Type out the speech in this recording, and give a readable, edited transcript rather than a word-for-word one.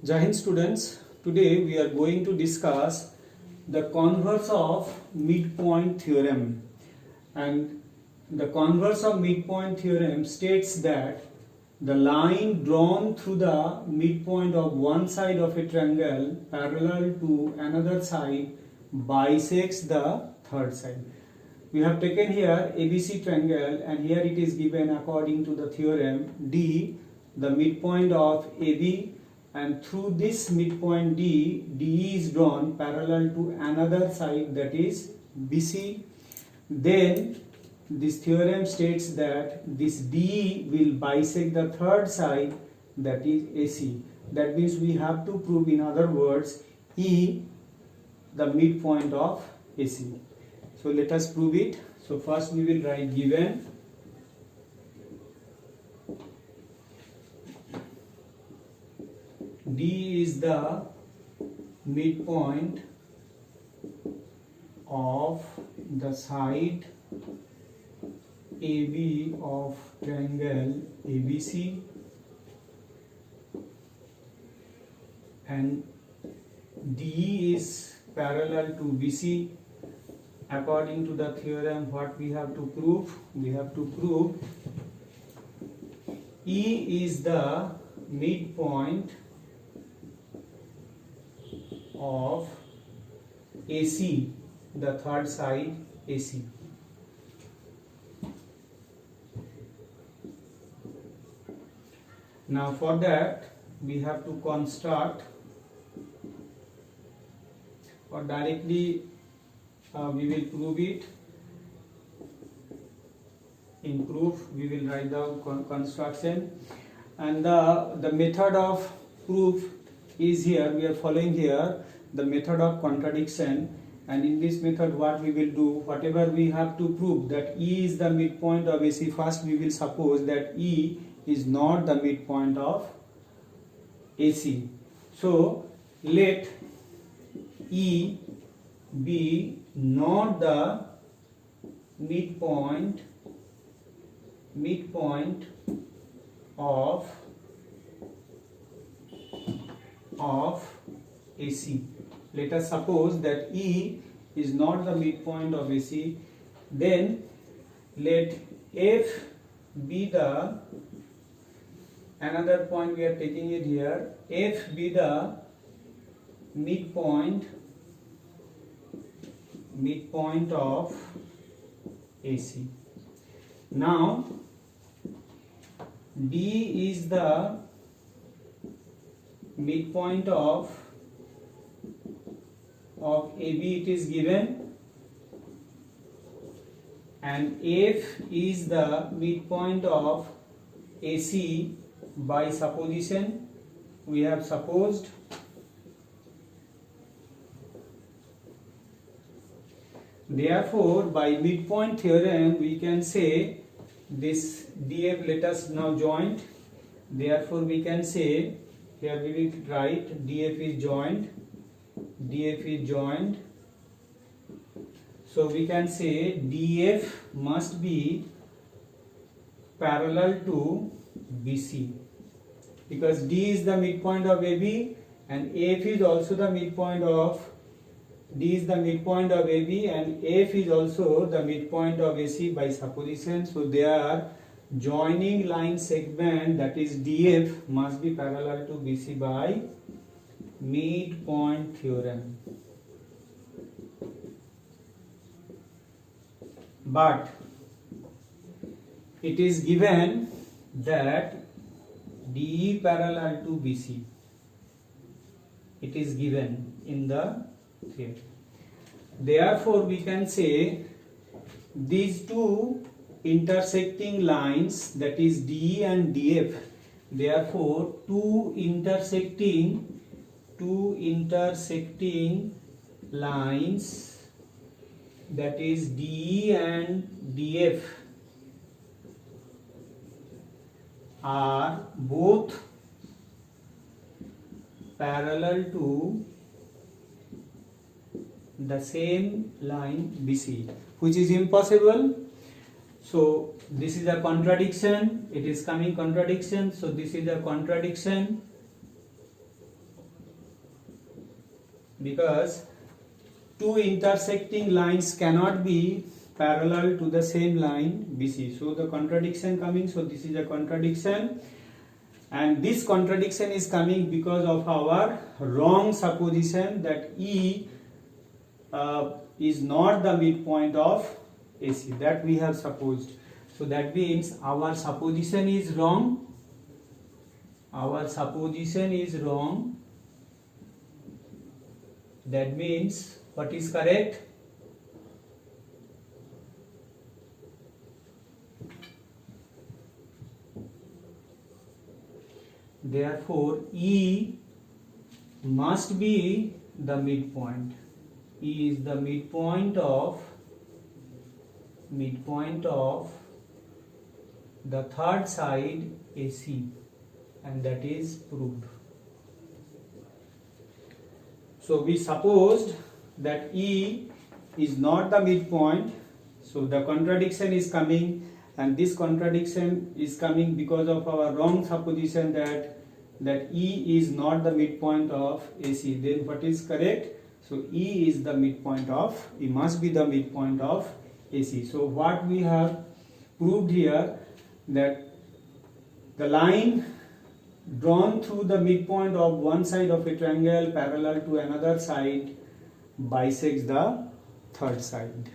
Jai Hind students, today we are going to discuss the converse of midpoint theorem, and the converse of midpoint theorem states that the line drawn through the midpoint of one side of a triangle parallel to another side bisects the third side. We have taken here ABC triangle, and here it is given according to the theorem D, the midpoint of AB, and through this midpoint D, DE is drawn parallel to another side, that is BC. Then this theorem states that this DE will bisect the third side, that is AC. That means we have to prove, in other words, E the midpoint of AC. So let us prove it. So first we will write given D is the midpoint of the side AB of triangle ABC, and DE is parallel to BC. According to the theorem, what we have to prove? We have to prove E is the midpoint of AC, the third side AC. Now for that we have to construct, or directly we will prove it. In proof we will write the construction, and the method of proof is here. We are following here the method of contradiction, and in this method what we will do, whatever we have to prove that E is the midpoint of AC, first we will suppose that E is not the midpoint of AC. So let E be not the midpoint of AC. Let us suppose that E is not the midpoint of AC. Then let F be the, another point we are taking it here, F be the midpoint of AC. Now D is the midpoint of AB, it is given, and F is the midpoint of AC by supposition. We have supposed. Therefore, by midpoint theorem we can say this DF, let us now joint. Therefore we can say, here we will write DF is joined, DF is joined. So we can say DF must be parallel to BC, because D is the midpoint of AB and F is also the midpoint of, D is the midpoint of AB and F is also the midpoint of AC by supposition. So their joining line segment, that is DF, must be parallel to BC by midpoint theorem. But it is given that DE parallel to BC. It is given in the theorem. Therefore we can say these two intersecting lines, that is DE and DF, therefore two intersecting lines, that is DE and DF, are both parallel to the same line BC, which is impossible. So this is a contradiction, it is coming contradiction, so this is a contradiction because two intersecting lines cannot be parallel to the same line BC. So the contradiction coming, so this is a contradiction, and this contradiction is coming because of our wrong supposition that E is not the midpoint of AC, that we have supposed. So that means our supposition is wrong. Our supposition is wrong. That means what is correct? Therefore, E must be the midpoint. E is the midpoint of the third side AC, and that is proved. So we supposed that E is not the midpoint, so the contradiction is coming, and this contradiction is coming because of our wrong supposition that E is not the midpoint of AC. Then what is correct? So E is the midpoint of, E must be the midpoint of AC. So what we have proved here, that the line drawn through the midpoint of one side of a triangle parallel to another side bisects the third side.